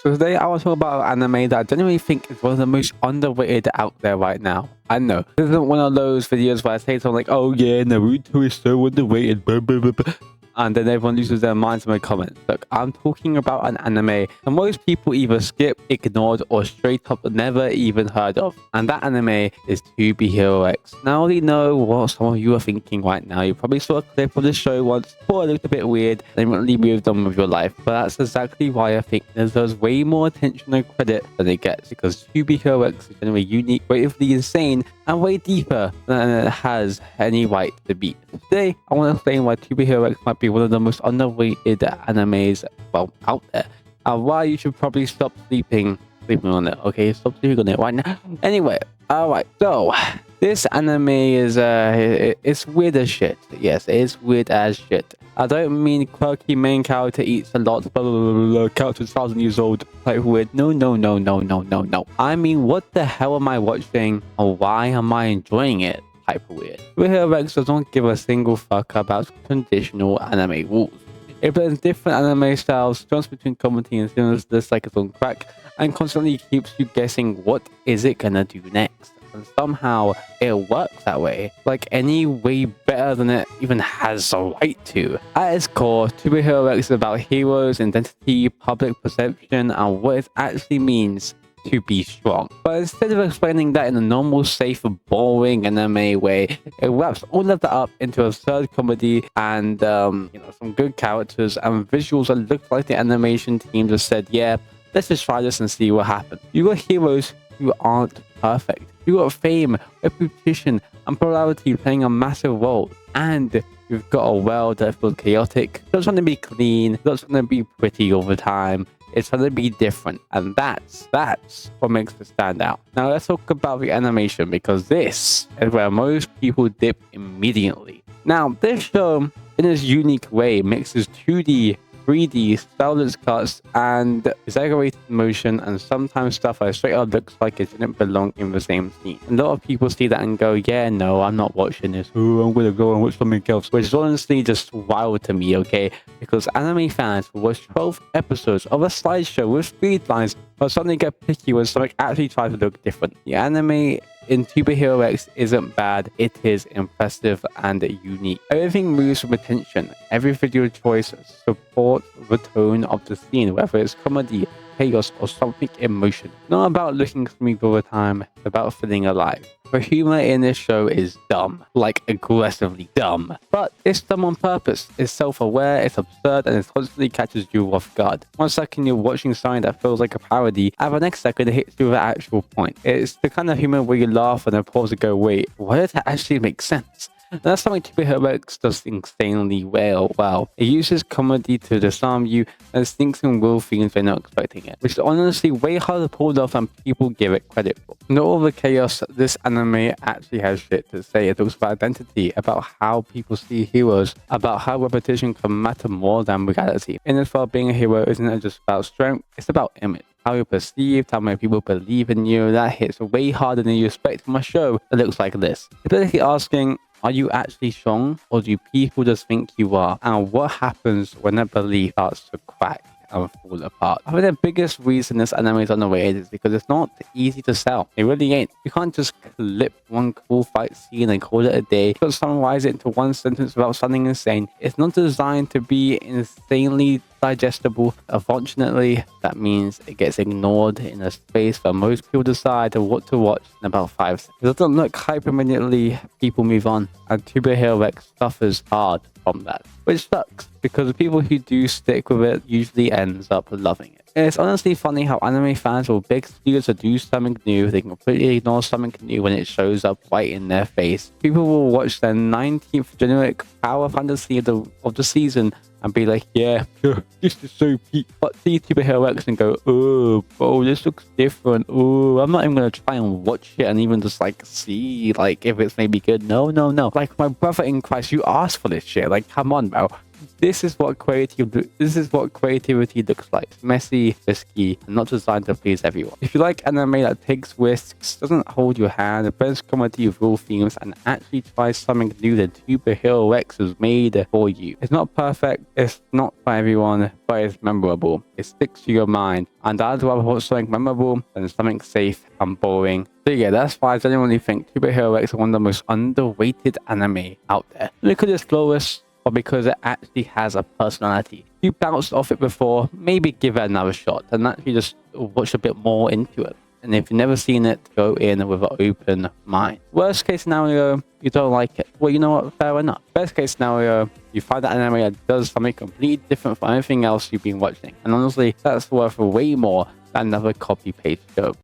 So today I want to talk about an anime that I genuinely think is one of the most underrated out there right now. I know this isn't one of those videos where I say something like, "Oh yeah, Naruto is so underrated," blah, blah, blah, blah, and then everyone loses their minds in my comments. Look, I'm talking about an anime that most people either skip, ignored, or straight up never even heard of, and that anime is To Be Hero X. Now I already know what some of you are thinking right now. You probably saw a clip of the show once, thought it looked a bit weird, and immediately moved on with your life. But that's exactly why I think it deserves way more attention and credit than it gets, because To Be Hero X is generally unique, creatively insane, and way deeper than it has any right to be. Today, I want to explain why To Be Hero X might be one of the most underrated animes, well, out there, and why you should probably stop sleeping on it, okay? Stop sleeping on it right now. Anyway, alright, so this anime is it's weird as shit. Yes, it's weird as shit. I don't mean quirky main character eats a lot, blah, blah, blah, blah, blah, character's 1,000 years old, like weird. No. I mean, what the hell am I watching, or why am I enjoying it? Type of weird. Hero X does not give a single fuck about traditional anime rules. It blends different anime styles, jumps between comedy and serious just like its own crack, and constantly keeps you guessing what is it gonna do next. And somehow it works that way, like any way better than it even has a right to. At its core, To Be Hero X is about heroes, identity, public perception, and what it actually means to be strong. But instead of explaining that in a normal, safe, boring anime way, it wraps all of that up into absurd comedy and some good characters and visuals that look like the animation team just said, yeah, let's just try this and see what happens. You got heroes who aren't perfect. You got fame, reputation, and popularity playing a massive role. And you've got a world that feels chaotic. It's not trying to be clean, it's not trying to be pretty all the time. It's trying to be different, and that's what makes it stand out. Now let's talk about the animation, because this is where most people dip immediately. Now this show, in its unique way, mixes 2D, 3D, stylus cuts, and exaggerated motion, and sometimes stuff that straight up looks like it didn't belong in the same scene. A lot of people see that and go, yeah, no, I'm not watching this. Oh, I'm gonna go and watch something else. Which is honestly just wild to me, okay? Because anime fans will watch 12 episodes of a slideshow with speed lines, but suddenly get picky when something actually tries to look different. The anime in To Be Hero X isn't bad, it is impressive and unique. Everything moves with attention. Every video choice supports the tone of the scene, whether it's comedy, chaos, or something emotional. Not about looking smooth all the time, it's about feeling alive. The humor in this show is dumb, like aggressively dumb. But it's dumb on purpose. It's self-aware, it's absurd, and it constantly catches you off guard. One second you're watching something that feels like a parody, and the next second it hits you with an actual point. It's the kind of humor where you laugh and then pause and go, wait, why does that actually make sense? And that's something To Be Hero X does insanely well. It uses comedy to disarm you and sneaks in real feelings when you're not expecting it, which is honestly way harder to pull off than people give it credit for. Not all the chaos, this anime actually has shit to say. It talks about identity, about how people see heroes, about how repetition can matter more than reality. In this world, being a hero isn't just about strength, it's about image. How you're perceived, how many people believe in you. That hits way harder than you expect from a show that looks like this. It's basically asking, are you actually strong, or do people just think you are? And what happens when that belief starts to crack and fall apart? I think the biggest reason this anime is underrated is because it's not easy to sell. It really ain't. You can't just clip one cool fight scene and call it a day. You can't summarize it into one sentence without sounding insane. It's not designed to be insanely digestible. Unfortunately, that means it gets ignored in a space where most people decide what to watch in about 5 seconds. It doesn't look hype immediately, people move on, and To Be Hero X suffers hard from that, which sucks because the people who do stick with it usually ends up loving it. It's honestly funny how anime fans will beg studios to do something new. They completely ignore something new when it shows up right in their face. People will watch their 19th generic power fantasy of the season and be like, yeah, this is so peak. But see To Be Hero X and go, oh, bro, this looks different. Oh, I'm not even gonna try and watch it and even just like see like if it's maybe good. No. Like my brother in Christ, you asked for this shit. Like, come on, bro. this is what creativity looks like. It's messy, risky, and not designed to please everyone. If you like anime that takes risks, doesn't hold your hand, blends comedy with real themes, and actually tries something new, then Super Hero X is made for you. It's not perfect, it's not for everyone, but it's memorable. It sticks to your mind, and I'd rather watch something memorable than something safe and boring. So yeah, that's why I genuinely think Super Hero X is one of the most underrated anime out there. Because it's flawless, or because it actually has a personality. If you bounced off it before, maybe give it another shot and actually just watch a bit more into it. And if you've never seen it, go in with an open mind. Worst case scenario, you don't like it. Well, you know what? Fair enough. Best case scenario, you find that anime that does something completely different from anything else you've been watching. And honestly, that's worth way more than another copy-paste show.